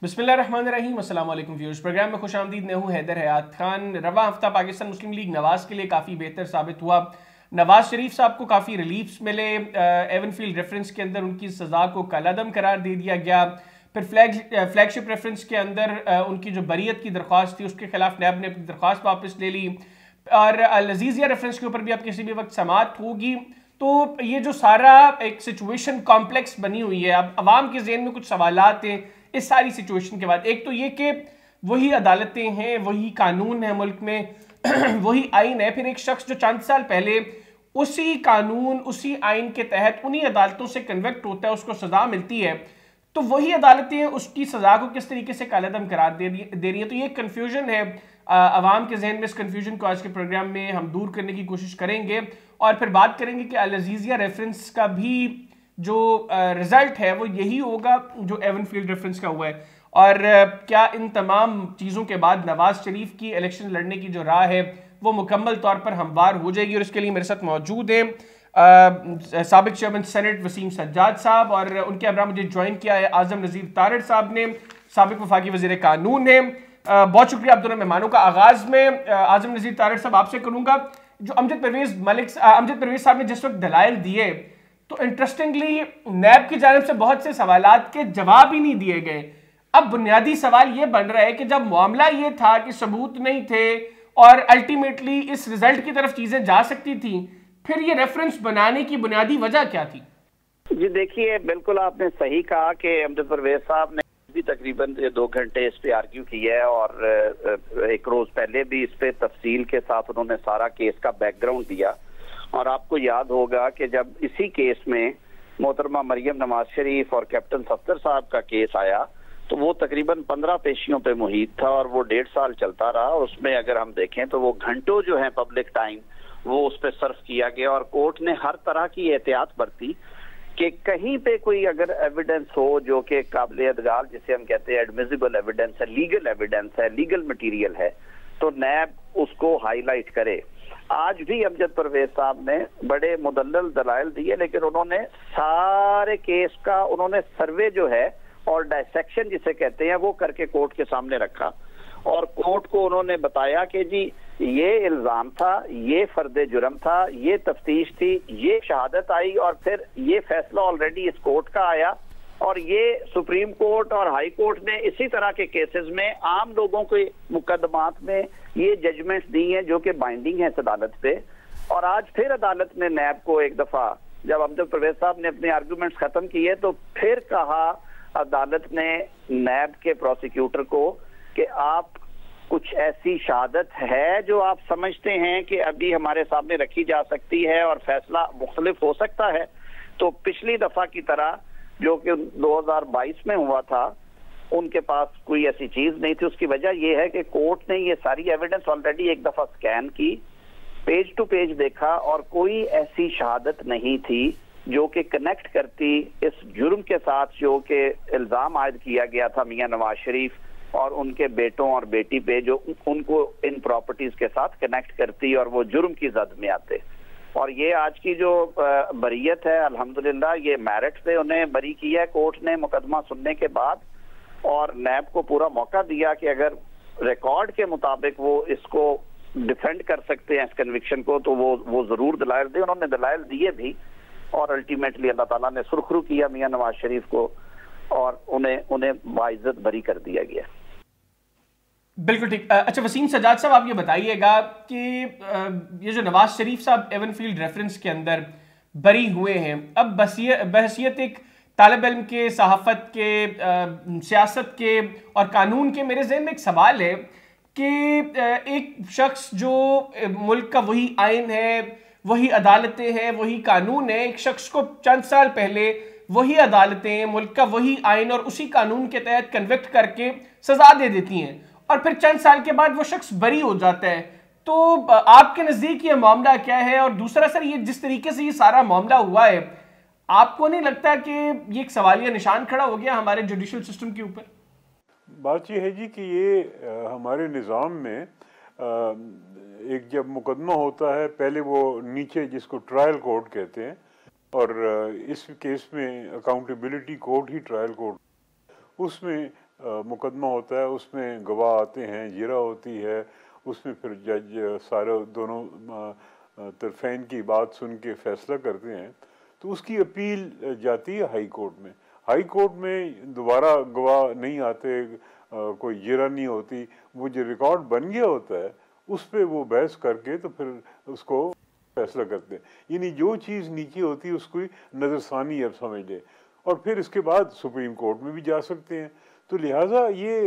बिस्मिल्लाहिर्रहमानिर्रहीम, अस्सलाम वालेकुम व्यूअर्स। प्रोग्राम में खुश आमदीद। मैं हूँ हैदर हयात खान। रवा हफ्ता पाकिस्तान मुस्लिम लीग नवाज के लिए काफ़ी बेहतर साबित हुआ। नवाज शरीफ साहब को काफ़ी रिलीफ्स मिले। एवनफील्ड रेफरेंस के अंदर उनकी सज़ा को कलादम करार दे दिया गया। फिर फ्लैगशिप रेफरेंस के अंदर उनकी जो बरीयत की दरख्वास्त थी उसके खिलाफ नैब ने अपनी दरख्वास्त वापस ले ली। और लजीजिया रेफरेंस के ऊपर भी अब किसी भी वक्त समाअत होगी। तो ये जो सारा एक सिचुएशन कॉम्प्लेक्स बनी हुई है, अब अवाम के जहन में कुछ सवालात हैं इस सारी सिचुएशन के बाद। एक तो ये कि वही अदालतें हैं, वही कानून है मुल्क में वही आइन है। फिर एक शख्स जो चंद साल पहले उसी कानून उसी आइन के तहत उन्हीं अदालतों से कन्वेक्ट होता है, उसको सजा मिलती है, तो वही अदालतें उसकी सजा को किस तरीके से कालेदम करार दे रही है। तो ये कन्फ्यूजन है अवाम के जहन में। इस कन्फ्यूजन को आज के प्रोग्राम में हम दूर करने की कोशिश करेंगे और फिर बात करेंगे कि अल अज़ीज़िया रेफरेंस का भी जो रिजल्ट है वो यही होगा जो एवनफील्ड रेफरेंस का हुआ है। और क्या इन तमाम चीज़ों के बाद नवाज शरीफ की इलेक्शन लड़ने की जो राह है वो मुकम्मल तौर पर हमवार हो जाएगी। और इसके लिए मेरे साथ मौजूद हैं साबिक चेयरमैन सेनेट वसीम सज्जाद साहब, और उनके अबरा मुझे ज्वाइन किया है आजम नज़ीर तारड़ साहब ने, साबिक वफाकी वज़ीर कानून ने। बहुत शुक्रिया आप दोनों मेहमानों का। आगाज़ में आजम नज़ीर तारड़ साहब आपसे करूँगा। जो अमजद परवेज साहब ने जिस वक्त दलाइल दिए, तो इंटरेस्टिंगली नैब की जानिब से बहुत से सवालात के जवाब ही नहीं दिए गए। अब बुनियादी सवाल ये बन रहा है कि जब मामला ये था कि सबूत नहीं थे और अल्टीमेटली इस रिजल्ट की तरफ चीजें जा सकती थी, फिर ये रेफरेंस बनाने की बुनियादी वजह क्या थी? जी देखिए, बिल्कुल आपने सही कहा कि अमजद परवेज साहब ने भी तकरीबन 2 घंटे इस पे आर्ग्यू किया है और एक रोज पहले भी इस पे तफसील के साथ उन्होंने सारा केस का बैकग्राउंड दिया। और आपको याद होगा कि जब इसी केस में मोहतरमा मरियम नवाज शरीफ और कैप्टन सफदर साहब का केस आया तो वो तकरीबन 15 पेशियों पे मुहित था और वो 1.5 साल चलता रहा। और उसमें अगर हम देखें तो वो घंटों जो है पब्लिक टाइम वो उस पर सर्व किया गया और कोर्ट ने हर तरह की एहतियात बरती कि कहीं पे कोई अगर एविडेंस हो जो कि काबिल अदगाल, जिसे हम कहते हैं एडमिसिबल एविडेंस है, लीगल एविडेंस है, लीगल मटीरियल है, तो नैब उसको हाईलाइट करे। आज भी अमजद परवेज साहब ने बड़े मुदल्लल दलाइल दिए, लेकिन उन्होंने सारे केस का उन्होंने सर्वे जो है और डायसेक्शन जिसे कहते हैं वो करके कोर्ट के सामने रखा और कोर्ट को उन्होंने बताया कि जी ये इल्जाम था, ये फर्दे जुर्म था, ये तफ्तीश थी, ये शहादत आई और फिर ये फैसला ऑलरेडी इस कोर्ट का आया। और ये सुप्रीम कोर्ट और हाई कोर्ट ने इसी तरह के केसेस में आम लोगों के मुकदमात में ये जजमेंट्स दी हैं जो कि बाइंडिंग है इस अदालत पे। और आज फिर अदालत ने नैब को एक दफा जब अमजद परवेज साहब ने अपने आर्गूमेंट्स खत्म किए तो फिर कहा अदालत ने नैब के प्रोसिक्यूटर को कि आप कुछ ऐसी शहादत है जो आप समझते हैं कि अभी हमारे सामने रखी जा सकती है और फैसला मुख्तलिफ हो सकता है। तो पिछली दफा की तरह जो कि 2022 में हुआ था उनके पास कोई ऐसी चीज नहीं थी। उसकी वजह यह है कि कोर्ट ने ये सारी एविडेंस ऑलरेडी एक दफा स्कैन की, पेज टू पेज देखा और कोई ऐसी शहादत नहीं थी जो कि कनेक्ट करती इस जुर्म के साथ जो कि इल्जाम आयद किया गया था मियां नवाज शरीफ और उनके बेटों और बेटी पे, जो उनको इन प्रॉपर्टीज के साथ कनेक्ट करती और वो जुर्म की जद में आते। और ये आज की जो बरीयत है अल्हम्दुलिल्लाह ये मेरिट पे उन्हें बरी किया है कोर्ट ने मुकदमा सुनने के बाद। और नैब को पूरा मौका दिया कि अगर रिकॉर्ड के मुताबिक वो इसको डिफेंड कर सकते हैं इस कन्विक्शन को तो वो जरूर दलाइल दे। उन्होंने दलाइल दिए भी और अल्टीमेटली अल्लाह ताला ने सुरखरू किया मियां नवाज शरीफ को और उन्हें बाइज्जत बरी कर दिया गया। बिल्कुल ठीक। अच्छा वसीम सज्जाद साहब, आप ये बताइएगा कि ये जो नवाज शरीफ साहब एवनफील्ड रेफरेंस के अंदर बरी हुए हैं, अब बहसियत एक तालिब इल्म के, सहाफत के, सियासत के और कानून के, मेरे जहन में एक सवाल है कि एक शख्स जो मुल्क का वही आइन है, वही अदालतें हैं, वही कानून है, एक शख्स को चंद साल पहले वही अदालतें, मुल्क का वही आइन और उसी कानून के तहत कन्विक्ट करके सजा दे देती हैं और फिर चंद साल के बाद वो शख्स बरी हो जाता है। तो आपके नजदीक ये मामला क्या है? और दूसरा सर, ये जिस तरीके से ये सारा मामला हुआ है, आपको नहीं लगता कि ये एक सवालिया निशान खड़ा हो गया हमारे जुडिशल सिस्टम के ऊपर? बात यह है जी कि ये हमारे निज़ाम में एक जब मुकदमा होता है पहले वो नीचे जिसको ट्रायल कोर्ट कहते हैं और इस केस में अकाउंटेबिलिटी कोर्ट ही ट्रायल कोर्ट, उसमें मुकदमा होता है, उसमें गवाह आते हैं, जिरा होती है, उसमें फिर जज सारे दोनों तरफेन की बात सुन के फैसला करते हैं, तो उसकी अपील जाती है हाई कोर्ट में। हाई कोर्ट में दोबारा गवाह नहीं आते, कोई जिरा नहीं होती, वो जो रिकॉर्ड बन गया होता है उस पर वो बहस करके तो फिर उसको फैसला करते हैं। यानी जो चीज़ नीचे होती है उसको नज़रसानी अब समझ लें, और फिर इसके बाद सुप्रीम कोर्ट में भी जा सकते हैं। तो लिहाजा ये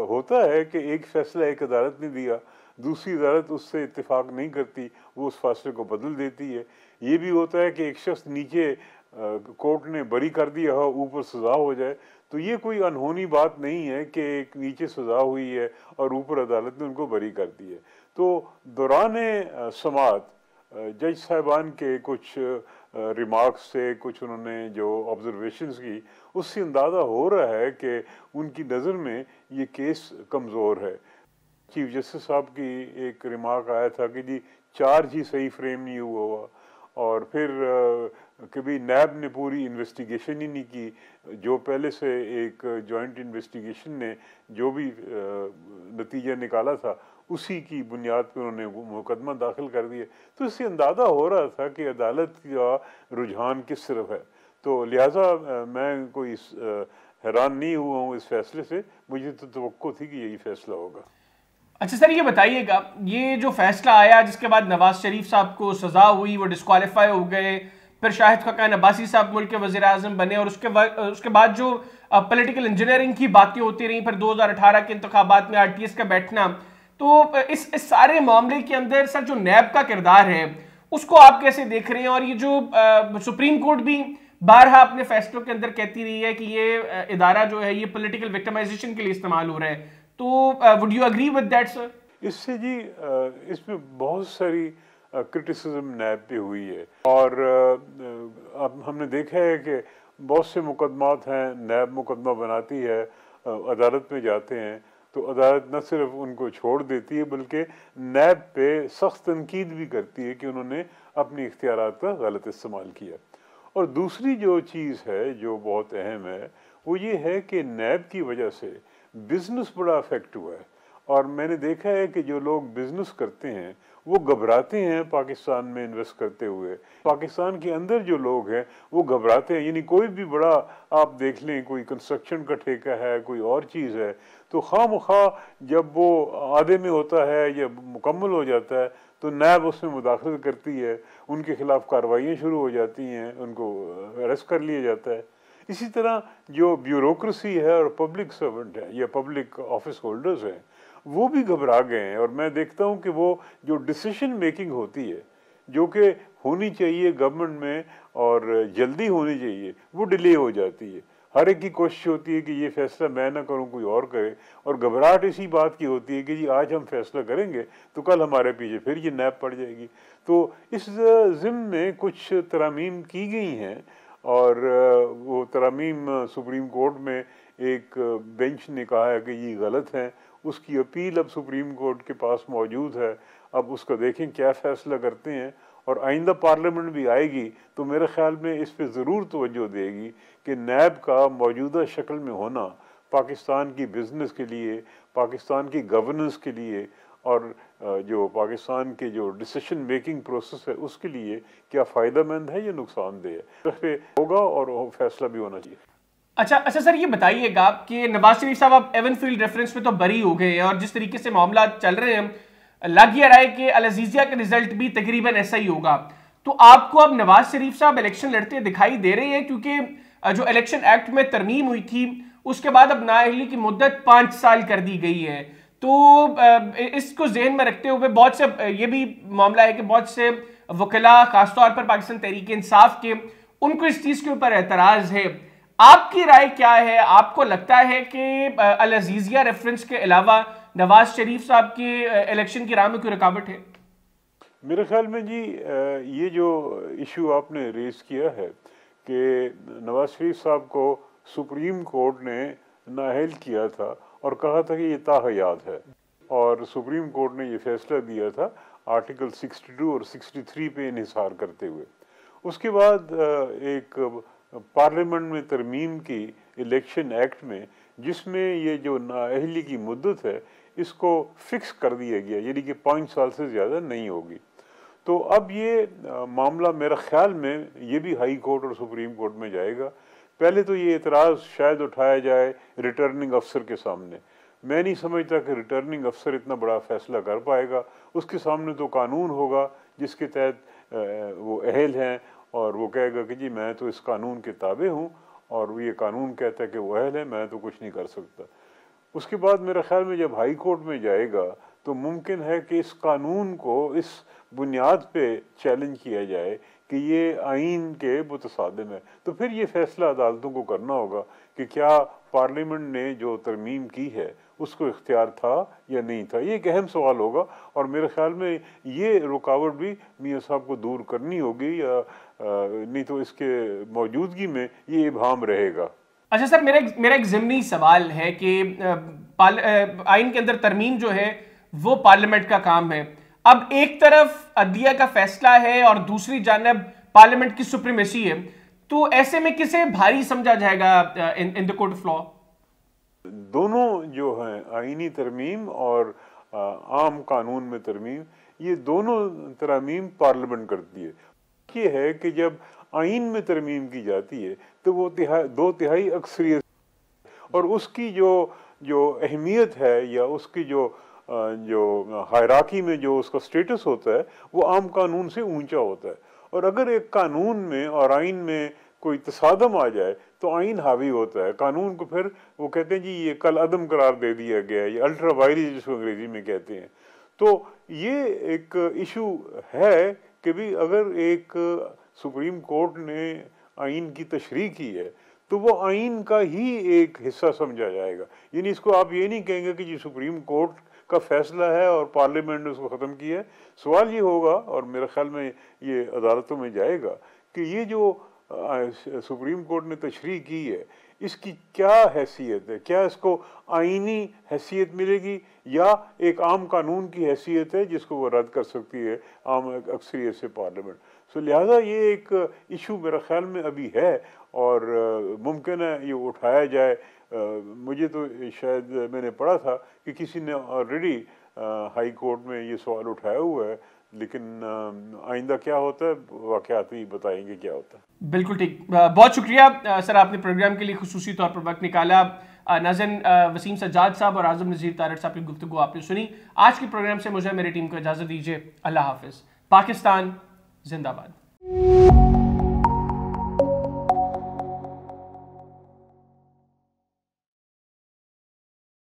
होता है कि एक फैसला एक अदालत ने दिया, दूसरी अदालत उससे इत्तेफाक नहीं करती, वो उस फैसले को बदल देती है। ये भी होता है कि एक शख्स नीचे कोर्ट ने बरी कर दिया हो, ऊपर सज़ा हो जाए। तो ये कोई अनहोनी बात नहीं है कि एक नीचे सज़ा हुई है और ऊपर अदालत ने उनको बरी कर दी है। तो दौरान समाअत जज साहिबान के कुछ रिमार्क्स से, कुछ उन्होंने जो ऑब्जर्वेशंस की, उससे अंदाज़ा हो रहा है कि उनकी नज़र में ये केस कमज़ोर है। चीफ जस्टिस साहब की एक रिमार्क आया था कि जी चार्ज ही सही फ्रेम नहीं हुआ, और फिर कभी नैब ने पूरी इन्वेस्टिगेशन ही नहीं की। जो पहले से एक जॉइंट इन्वेस्टिगेशन ने जो भी नतीजा निकाला था उसी की बुनियाद पर उन्होंने मुकदमा दाखिल कर दिया। तो इससे अंदाज़ा हो रहा था कि अदालत का रुझान किस तरफ है। तो लिहाजा मैं कोई हैरान नहीं हुआ हूँ इस फैसले से, मुझे तो तवक्को थी कि यही फैसला होगा। अच्छा सर, ये बताइएगा, ये जो फैसला आया जिसके बाद नवाज शरीफ साहब को सजा हुई, वो डिस्क्वालीफाई हो गए, फिर शाहिद खकान अब्बासी साहब मुल्क के वज़ीर-ए-आज़म बने, और उसके बाद जो पॉलिटिकल इंजीनियरिंग की बातें होती रही, फिर 2018 के इंतखाबात में आरटीएस का बैठना, तो इस सारे मामले के अंदर सर जो नैब का किरदार है उसको आप कैसे देख रहे हैं? और ये जो सुप्रीम कोर्ट भी बारहा अपने फैसलों के अंदर कहती रही है कि ये इदारा जो है ये पॉलिटिकल विक्टिमाइजेशन के लिए इस्तेमाल हो रहा है, तो would you agree with that sir? इससे जी इसमें बहुत सारी क्रिटिसिज्म नैब पे हुई है, और अब हमने देखा है कि बहुत से मुकदमात हैं, नैब मुकदमा बनाती है, अदालत में जाते हैं, तो अदालत न सिर्फ उनको छोड़ देती है बल्कि नैब पे सख्त तनकीद भी करती है कि उन्होंने अपनी इख्तियारात का गलत इस्तेमाल किया। और दूसरी जो चीज़ है जो बहुत अहम है वो ये है कि नैब की वजह से बिज़नेस बड़ा अफेक्ट हुआ है, और मैंने देखा है कि जो लोग बिज़नेस करते हैं वो घबराते हैं पाकिस्तान में इन्वेस्ट करते हुए। पाकिस्तान के अंदर जो लोग हैं वो घबराते हैं। यानी कोई भी बड़ा आप देख लें, कोई कंस्ट्रक्शन का ठेका है, कोई और चीज़ है, तो खामखा जब वो आधे में होता है या मुकम्मल हो जाता है तो नैब उसमें मुदाखलत करती है, उनके खिलाफ कार्रवाइयाँ शुरू हो जाती हैं, उनको अरेस्ट कर लिया जाता है। इसी तरह जो ब्यूरोक्रेसी है और पब्लिक सर्वेंट है या पब्लिक ऑफिस होल्डर्स हैं वो भी घबरा गए हैं, और मैं देखता हूँ कि वो जो डिसीजन मेकिंग होती है जो कि होनी चाहिए गवर्नमेंट में और जल्दी होनी चाहिए, वो डिले हो जाती है। हर एक की कोशिश होती है कि ये फैसला मैं ना करूं, कोई और करे, और घबराहट इसी बात की होती है कि जी आज हम फैसला करेंगे तो कल हमारे पीछे फिर ये नैब पड़ जाएगी। तो इस ज़िम्न में कुछ तरामीम की गई हैं, और वो तरामीम सुप्रीम कोर्ट में एक बेंच ने कहा है कि ये गलत हैं। उसकी अपील अब सुप्रीम कोर्ट के पास मौजूद है, अब उसका देखें क्या फ़ैसला करते हैं। और आइंदा पार्लियामेंट भी आएगी तो मेरे ख्याल में इस पे ज़रूर तवज्जो देगी कि नैब का मौजूदा शक्ल में होना पाकिस्तान की बिज़नेस के लिए, पाकिस्तान की गवर्नेंस के लिए, और जो पाकिस्तान के जो डिसीजन मेकिंग प्रोसेस है उसके लिए क्या फ़ायदेमंद है या नुकसानदेह है, इस पर होगा और फैसला भी होना चाहिए। अच्छा सर, ये बताइएगा कि नवाज शरीफ साहब अब एवनफील्ड रेफरेंस में तो बरी हो गए हैं, और जिस तरीके से मामला चल रहे हैं लग ये रहा है कि अल अजीजिया का रिजल्ट भी तकरीबन ऐसा ही होगा। तो आपको अब नवाज शरीफ साहब इलेक्शन लड़ते दिखाई दे रहे हैं? क्योंकि जो इलेक्शन एक्ट में तरमीम हुई थी उसके बाद अब नाअहली की मुद्दत 5 साल कर दी गई है। तो इसको जहन में रखते हुए बहुत से ये भी मामला है कि बहुत से वकीला खासतौर पर पाकिस्तान तहरीक इंसाफ के, उनको इस चीज के ऊपर एतराज है। आपकी राय क्या है? आपको लगता है कि अल अजीजिया रेफरेंस के अलावा नवाज शरीफ साहब के इलेक्शन की राह में कोई रुकावट है? मेरे ख्याल में जी ये जो इशू आपने रेज किया है कि नवाज शरीफ साहब को सुप्रीम कोर्ट ने नाअहल किया था और कहा था कि ये ताहयात है, और सुप्रीम कोर्ट ने ये फैसला दिया था आर्टिकल 62 और 63 पे इन्हिसार करते हुए। उसके बाद एक पार्लियामेंट में तरमीम की इलेक्शन एक्ट में जिसमें ये जो नाअहली की मुद्दत है इसको फिक्स कर दिया गया, यानी कि 5 साल से ज़्यादा नहीं होगी। तो अब ये मामला मेरा ख्याल में ये भी हाई कोर्ट और सुप्रीम कोर्ट में जाएगा। पहले तो ये एतराज़ शायद उठाया जाए रिटर्निंग अफसर के सामने। मैं नहीं समझता कि रिटर्निंग अफसर इतना बड़ा फैसला कर पाएगा। उसके सामने तो कानून होगा जिसके तहत वो अहल हैं और वो कहेगा कि जी मैं तो इस कानून के ताबे हूँ और ये कानून कहता है कि वो अहल है, मैं तो कुछ नहीं कर सकता। उसके बाद मेरे ख्याल में जब हाई कोर्ट में जाएगा तो मुमकिन है कि इस कानून को इस बुनियाद पे चैलेंज किया जाए कि ये आइन के मुतसादिम है। तो फिर ये फैसला अदालतों को करना होगा कि क्या पार्लियामेंट ने जो तरमीम की है उसको इख्तियार था या नहीं था। ये एक अहम सवाल होगा और मेरे ख्याल में ये रुकावट भी मियाँ साहब को दूर करनी होगी, या नहीं तो इसके मौजूदगी में ये इबाम रहेगा। अच्छा सर, मेरा एक ज़िमनी सवाल है कि आइन के अंदर तरमीम जो है वो पार्लियामेंट का काम है। अब एक तरफ अदलिया का फैसला है और दूसरी जानब पार्लियामेंट की सुप्रीमेसी है, तो ऐसे में किसे भारी समझा जाएगा in the court of law? दोनों जो हैं, आईनी तरमीम और आम कानून में तरमीम, ये दोनों तरमीम पार्लियामेंट करती है। ये है कि जब आइन में तरमीम की जाती है तो वो 2/3 अक्सरियत और उसकी जो अहमियत है या उसकी जो हायरार्की में जो उसका स्टेटस होता है वो आम कानून से ऊंचा होता है। और अगर एक कानून में और आइन में कोई तसादम आ जाए तो आइन हावी होता है, कानून को फिर वो कहते हैं जी ये कल अदम करार दे दिया गया है, ये अल्ट्रा वायरस जिसको अंग्रेजी में कहते हैं। तो ये एक इशू है कि भी अगर एक सुप्रीम कोर्ट ने आइन की तशरीह की है तो वो आइन का ही एक हिस्सा समझा जाएगा। यानी इसको आप ये नहीं कहेंगे कि जी सुप्रीम कोर्ट का फैसला है और पार्लियामेंट ने उसको ख़त्म किया है। सवाल ये होगा और मेरे ख्याल में ये अदालतों में जाएगा कि ये जो सुप्रीम कोर्ट ने तशरीह की है इसकी क्या हैसियत है, क्या इसको आइनी हैसियत मिलेगी या एक आम कानून की हैसियत है जिसको वो रद्द कर सकती है आम अक्सरियत से पार्लियामेंट। सो लिहाजा ये एक इशू मेरा ख्याल में अभी है और मुमकिन है ये उठाया जाए। मुझे तो शायद मैंने पढ़ा था कि किसी ने ऑलरेडी हाई कोर्ट में ये सवाल उठाया हुआ है, लेकिन आइंदा क्या होता है वाक़यात ही बताएंगे क्या होता है। बिल्कुल ठीक, बहुत शुक्रिया सर, आपने प्रोग्राम के लिए खुसूसी तौर पर वक्त निकाला। नाज़रीन, वसीम सज्जाद साहब और आज़म नज़ीर तारड़ साहब की गुफ्तगू आपने सुनी। आज के प्रोग्राम से मुझे मेरी टीम को इजाज़त दीजिए। अल्लाह हाफिज़। पाकिस्तान जिंदाबाद।